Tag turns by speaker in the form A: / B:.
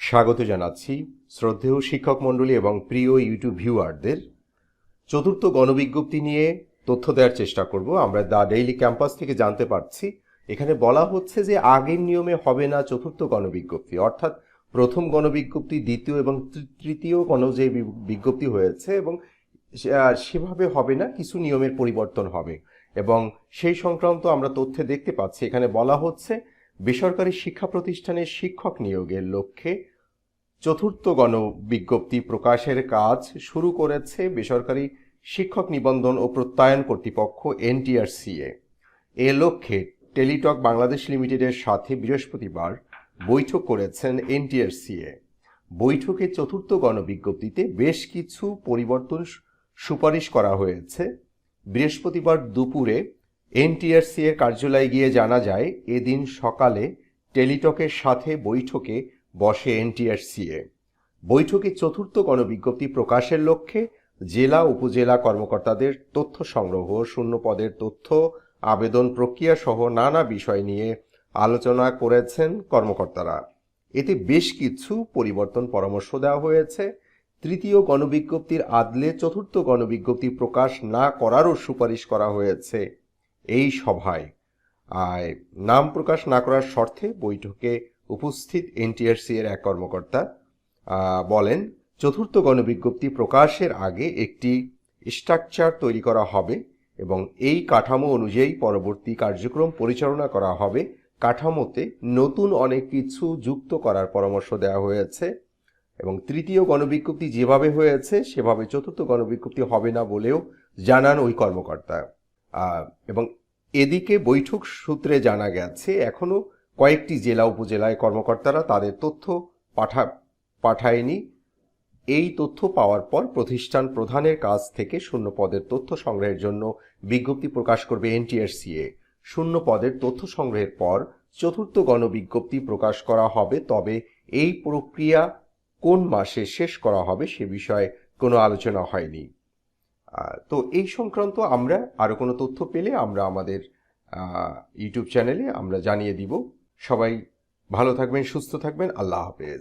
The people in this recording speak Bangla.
A: স্বাগত জানাচ্ছি শ্রদ্ধেয় শিক্ষক মণ্ডলী এবং প্রিয় ইউটিউব ভিউয়ারদের। চতুর্থ গণবিজ্ঞপ্তি নিয়ে তথ্য দেওয়ার চেষ্টা করব। আমরা দ্য ডেইলি ক্যাম্পাস থেকে জানতে পারছি এখানে বলা হচ্ছে যে আগের নিয়মে হবে না চতুর্থ গণবিজ্ঞপ্তি, অর্থাৎ প্রথম গণবিজ্ঞপ্তি, দ্বিতীয় এবং তৃতীয় যে বিজ্ঞপ্তি হয়েছে এবং সেভাবে হবে না, কিছু নিয়মের পরিবর্তন হবে এবং সেই সংক্রান্ত আমরা তথ্যে দেখতে পাচ্ছি এখানে বলা হচ্ছে বেসরকারি শিক্ষা প্রতিষ্ঠানে শিক্ষক নিয়োগের লক্ষ্যে চতুর্থ গণবিজ্ঞপ্তি প্রকাশের কাজ শুরু করেছে বেসরকারি শিক্ষক নিবন্ধন ও প্রত্যয়ন কর্তৃপক্ষ NTRCA। এ লক্ষ্যে টেলিটক বাংলাদেশ লিমিটেডের সাথে বৃহস্পতিবার বৈঠক করেছেন NTRCA। বৈঠকে চতুর্থ গণবিজ্ঞপ্তিতে বেশ কিছু পরিবর্তন সুপারিশ করা হয়েছে। বৃহস্পতিবার দুপুরে NTRCA কার্যালয়ে গিয়ে জানা যায় এদিন সকালে টেলিটকের সাথে বৈঠকে বসে NTRCA। বৈঠকে চতুর্থ গণবিজ্ঞপ্তি প্রকাশের লক্ষ্যে জেলা উপজেলা কর্মকর্তাদের তথ্য সংগ্রহ, শূন্য পদের তথ্য, আবেদন প্রক্রিয়া সহ নানা বিষয় নিয়ে আলোচনা করেছেন কর্মকর্তারা। এতে বেশ কিছু পরিবর্তন পরামর্শ দেওয়া হয়েছে। তৃতীয় গণবিজ্ঞপ্তির আদলে চতুর্থ গণবিজ্ঞপ্তি প্রকাশ না করারও সুপারিশ করা হয়েছে। এই সভায় নাম প্রকাশ না করার শর্তে বৈঠকে উপস্থিত NTRCA এক কর্মকর্তা বলেন, চতুর্থ গণবিজ্ঞপ্তি প্রকাশের আগে একটি স্ট্রাকচার তৈরি করা হবে এবং এই কাঠামো অনুযায়ী পরবর্তী কার্যক্রম পরিচালনা করা হবে। কাঠামোতে নতুন অনেক কিছু যুক্ত করার পরামর্শ দেওয়া হয়েছে এবং তৃতীয় গণবিজ্ঞপ্তি যেভাবে হয়েছে সেভাবে চতুর্থ গণবিজ্ঞপ্তি হবে না বলেও জানান ওই কর্মকর্তা। এবং এদিকে বৈঠক সূত্রে জানা গেছে এখনো কয়েকটি জেলা উপজেলায় কর্মকর্তারা তাদের তথ্য পাঠায়নি। এই তথ্য পাওয়ার পর প্রতিষ্ঠান প্রধানের কাছ থেকে শূন্য পদের তথ্য সংগ্রহের জন্য বিজ্ঞপ্তি প্রকাশ করবে NTRCA। শূন্য পদের তথ্য সংগ্রহের পর চতুর্থ গণবিজ্ঞপ্তি প্রকাশ করা হবে, তবে এই প্রক্রিয়া কোন মাসে শেষ করা হবে সে বিষয়ে কোনো আলোচনা হয়নি। তো এই সংক্রান্ত আমরা আরো কোনো তথ্য পেলে আমরা আমাদের ইউটিউব চ্যানেলে আমরা জানিয়ে দিব। সবাই ভালো থাকবেন, সুস্থ থাকবেন। আল্লাহ হাফেজ।